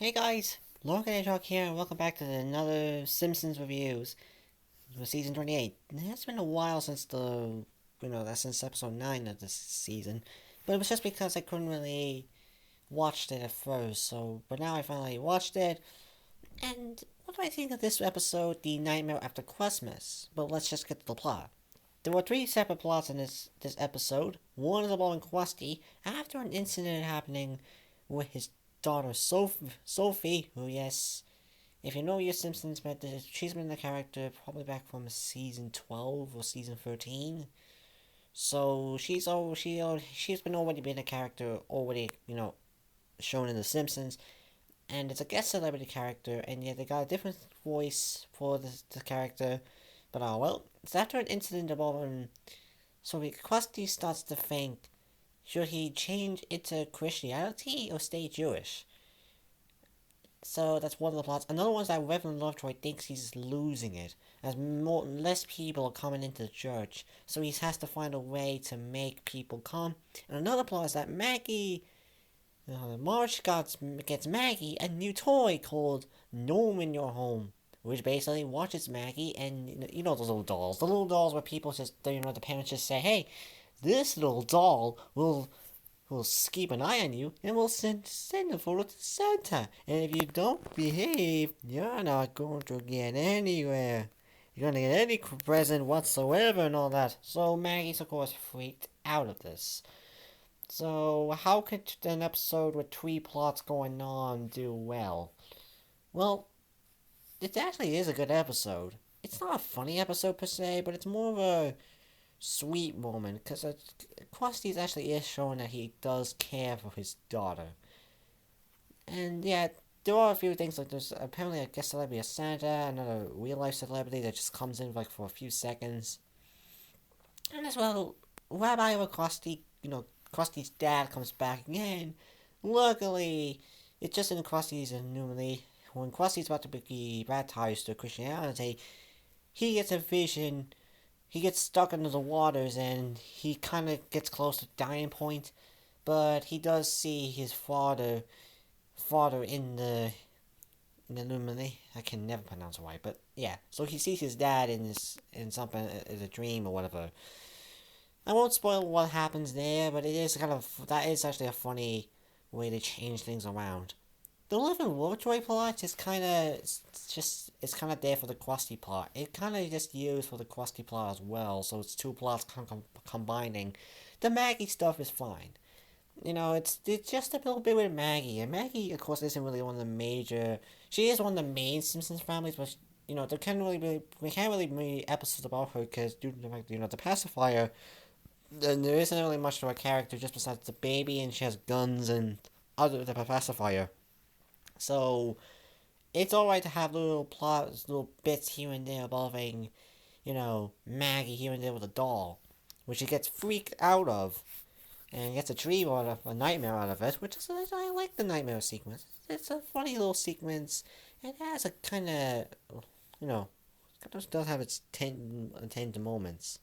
Hey guys, Lorcan the Hedgehog here, and welcome back to another Simpsons reviews for season 28. It's been a while since since episode 9 of this season, but it was just because I couldn't really watch it at first, but now I finally watched it, and what do I think of this episode, The Nightmare After Christmas? But let's just get to the plot. There were three separate plots in this episode. One is involving Krusty after an incident happening with his daughter Sophie, who, yes, if you know your Simpsons, but she's been the character probably back from season 12 or season 13. So she's been already been a character already shown in the Simpsons, and it's a guest celebrity character, and yet they got a different voice for the character. But well, it's after an incident involving Krusty starts to think, should he change into Christianity or stay Jewish? So that's one of the plots. Another one is that Reverend Lovejoy thinks he's losing it, as less people are coming into the church, so he has to find a way to make people come. And another plot is that Marge gets Maggie a new toy called Gnome in Your Home, which basically watches Maggie and those the little dolls where people just the parents just say, hey, this little doll will keep an eye on you and will send a photo to Santa. And if you don't behave, you're not going to get anywhere. You're going to get any present whatsoever and all that. So Maggie's, of course, freaked out of this. So how could an episode with three plots going on do well? Well, it actually is a good episode. It's not a funny episode per se, but it's more of a sweet moment because Krusty actually is showing that he does care for his daughter. And yeah, there are a few things like there's apparently a guest celebrity of Santa, another real life celebrity that just comes in like for a few seconds. And as well, Rabbi over Krusty, Krusty's dad comes back again. Luckily, it's just in Krusty's anomaly. When Krusty's about to be baptized to Christianity, he gets a vision. He gets stuck under the waters and he kind of gets close to dying point, but he does see his father in the Lumini. I can never pronounce it right, but yeah. So he sees his dad in something as a dream or whatever. I won't spoil what happens there, but that is actually a funny way to change things around. The Living Lovejoy plot is it's kind of there for the Krusty plot. It kind of just used for the Krusty plot as well, so it's two plots combining. The Maggie stuff is fine. It's just a little bit with Maggie, and Maggie, of course, isn't really one of the major. She is one of the main Simpsons families, but there we can't really be episodes about her because due to the fact the pacifier, then there isn't really much to her character just besides the baby, and she has guns and other the pacifier. So it's alright to have little plots, little bits here and there involving, Maggie here and there with a doll, which she gets freaked out of, and gets a dream out of a nightmare out of it, which is I like the nightmare sequence. It's a funny little sequence. It has a kind of, it does have its tender moments.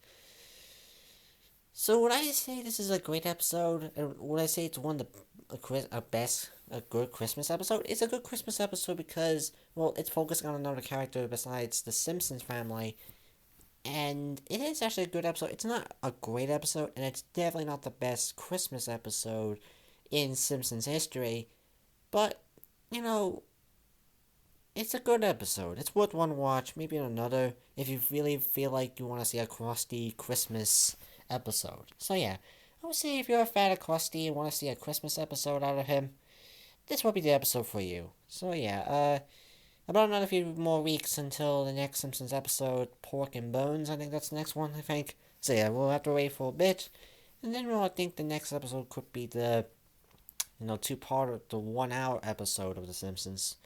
So would I say this is a great episode? Would I say it's one of a good Christmas episode? It's a good Christmas episode because it's focusing on another character besides the Simpsons family, and it is actually a good episode. It's not a great episode, and it's definitely not the best Christmas episode in Simpsons history, but it's a good episode. It's worth one watch, maybe another, if you really feel like you want to see a Krusty Christmas episode. So yeah, I would say if you're a fan of Krusty and want to see a Christmas episode out of him, this will be the episode for you. So yeah, about another few more weeks until the next Simpsons episode, Pork and Bones. I think that's the next one, I think. So yeah, we'll have to wait for a bit. And then I think the next episode could be the, two-part of the 1 hour episode of The Simpsons.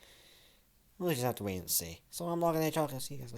We'll just have to wait and see. So I'm Logan H. I'll see you guys later.